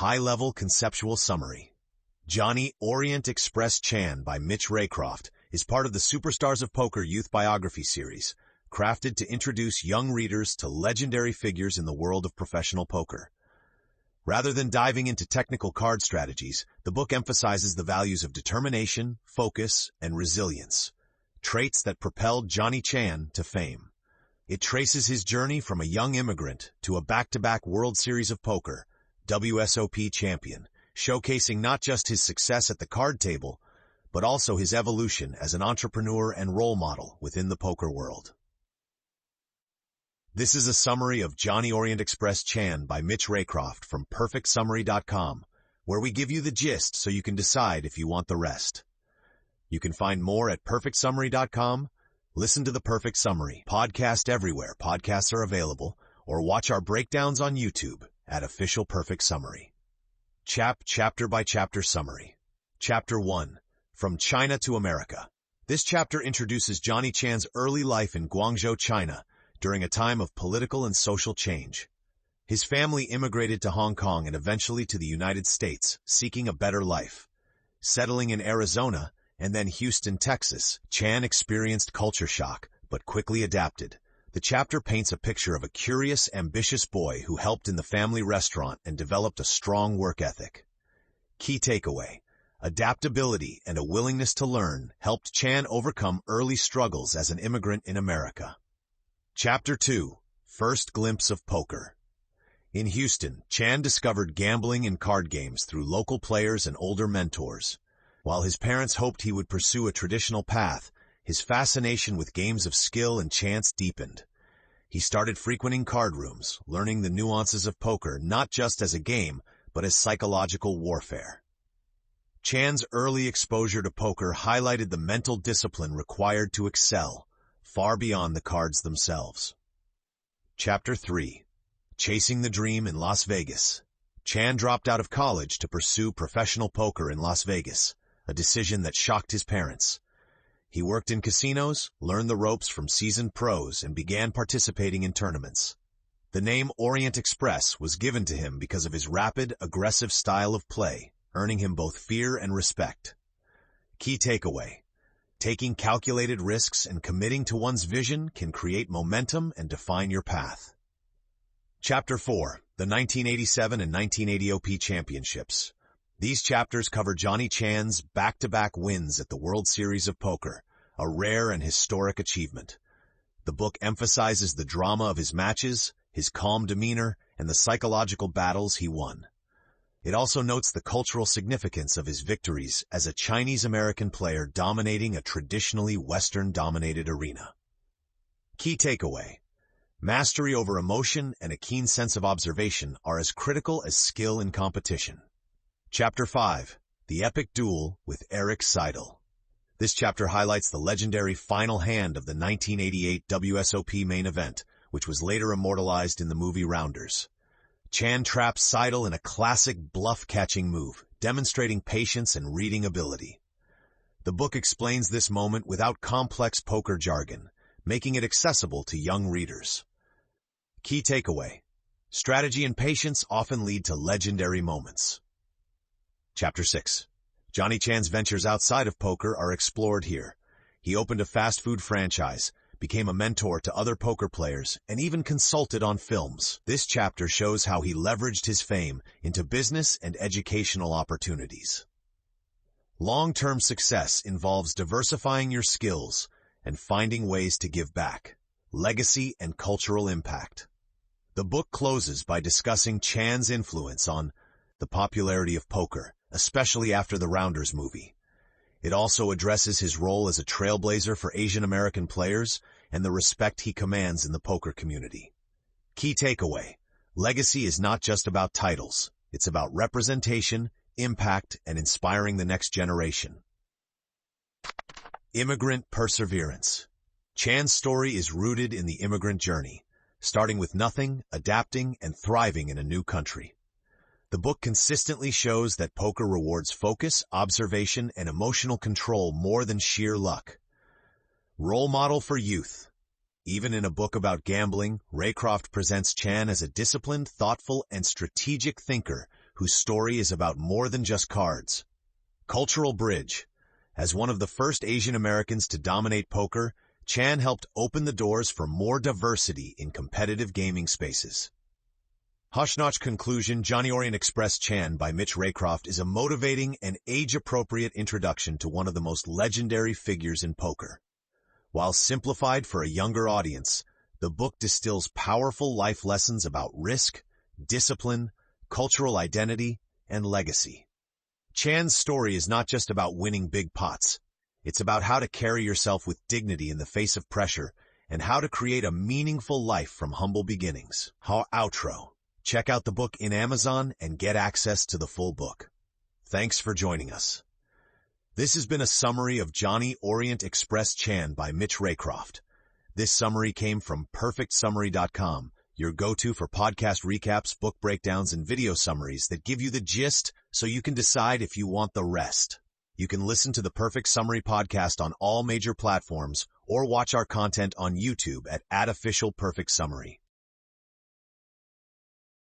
High-level conceptual summary. Johnny Orient Express Chan by Mitch Raycroft is part of the Superstars of Poker Youth Biography series, crafted to introduce young readers to legendary figures in the world of professional poker. Rather than diving into technical card strategies, the book emphasizes the values of determination, focus, and resilience, traits that propelled Johnny Chan to fame. It traces his journey from a young immigrant to a back-to-back World Series of Poker, WSOP champion, showcasing not just his success at the card table, but also his evolution as an entrepreneur and role model within the poker world. This is a summary of Johnny Orient Express Chan by Mitch Raycroft from PerfectSummary.com, where we give you the gist so you can decide if you want the rest. You can find more at PerfectSummary.com, listen to the Perfect Summary podcast everywhere podcasts are available, or watch our breakdowns on YouTube at Official Perfect Summary. Chapter by Chapter Summary. Chapter 1. From China to America. This chapter introduces Johnny Chan's early life in Guangzhou, China, during a time of political and social change. His family immigrated to Hong Kong and eventually to the United States, seeking a better life. Settling in Arizona and then Houston, Texas, Chan experienced culture shock, but quickly adapted. The chapter paints a picture of a curious, ambitious boy who helped in the family restaurant and developed a strong work ethic. Key takeaway: adaptability and a willingness to learn helped Chan overcome early struggles as an immigrant in America. Chapter 2. First Glimpse of Poker. In Houston, Chan discovered gambling and card games through local players and older mentors. While his parents hoped he would pursue a traditional path, his fascination with games of skill and chance deepened. He started frequenting card rooms, learning the nuances of poker not just as a game, but as psychological warfare. Chan's early exposure to poker highlighted the mental discipline required to excel, far beyond the cards themselves. Chapter 3. Chasing the Dream in Las Vegas. Chan dropped out of college to pursue professional poker in Las Vegas, a decision that shocked his parents. He worked in casinos, learned the ropes from seasoned pros, and began participating in tournaments. The name Orient Express was given to him because of his rapid, aggressive style of play, earning him both fear and respect. Key takeaway: taking calculated risks and committing to one's vision can create momentum and define your path. Chapter 4. The 1987 and 1980 OP Championships. These chapters cover Johnny Chan's back-to-back wins at the World Series of Poker, a rare and historic achievement. The book emphasizes the drama of his matches, his calm demeanor, and the psychological battles he won. It also notes the cultural significance of his victories as a Chinese-American player dominating a traditionally Western-dominated arena. Key takeaway: mastery over emotion and a keen sense of observation are as critical as skill in competition. Chapter 5. The Epic Duel with Eric Seidel. This chapter highlights the legendary final hand of the 1988 WSOP main event, which was later immortalized in the movie Rounders. Chan traps Seidel in a classic bluff-catching move, demonstrating patience and reading ability. The book explains this moment without complex poker jargon, making it accessible to young readers. Key takeaway: strategy and patience often lead to legendary moments. Chapter 6. Johnny Chan's ventures outside of poker are explored here. He opened a fast food franchise, became a mentor to other poker players, and even consulted on films. This chapter shows how he leveraged his fame into business and educational opportunities. Long-term success involves diversifying your skills and finding ways to give back. Legacy and cultural impact. The book closes by discussing Chan's influence on the popularity of poker, especially after the Rounders movie. It also addresses his role as a trailblazer for Asian American players and the respect he commands in the poker community. Key takeaway: legacy is not just about titles, it's about representation, impact, and inspiring the next generation. Immigrant perseverance. Chan's story is rooted in the immigrant journey, starting with nothing, adapting, and thriving in a new country. The book consistently shows that poker rewards focus, observation, and emotional control more than sheer luck. Role model for youth. Even in a book about gambling, Raycroft presents Chan as a disciplined, thoughtful, and strategic thinker whose story is about more than just cards. Cultural Bridge. As one of the first Asian Americans to dominate poker, Chan helped open the doors for more diversity in competitive gaming spaces. Hush-Notch Conclusion. Orient Express Chan by Mitch Raycroft is a motivating and age-appropriate introduction to one of the most legendary figures in poker. While simplified for a younger audience, the book distills powerful life lessons about risk, discipline, cultural identity, and legacy. Chan's story is not just about winning big pots. It's about how to carry yourself with dignity in the face of pressure and how to create a meaningful life from humble beginnings. Outro. Check out the book in Amazon and get access to the full book. Thanks for joining us. This has been a summary of Orient Express Chan by Mitch Raycroft. This summary came from perfectsummary.com, your go-to for podcast recaps, book breakdowns, and video summaries that give you the gist so you can decide if you want the rest. You can listen to the Perfect Summary podcast on all major platforms or watch our content on YouTube at @officialperfectsummary.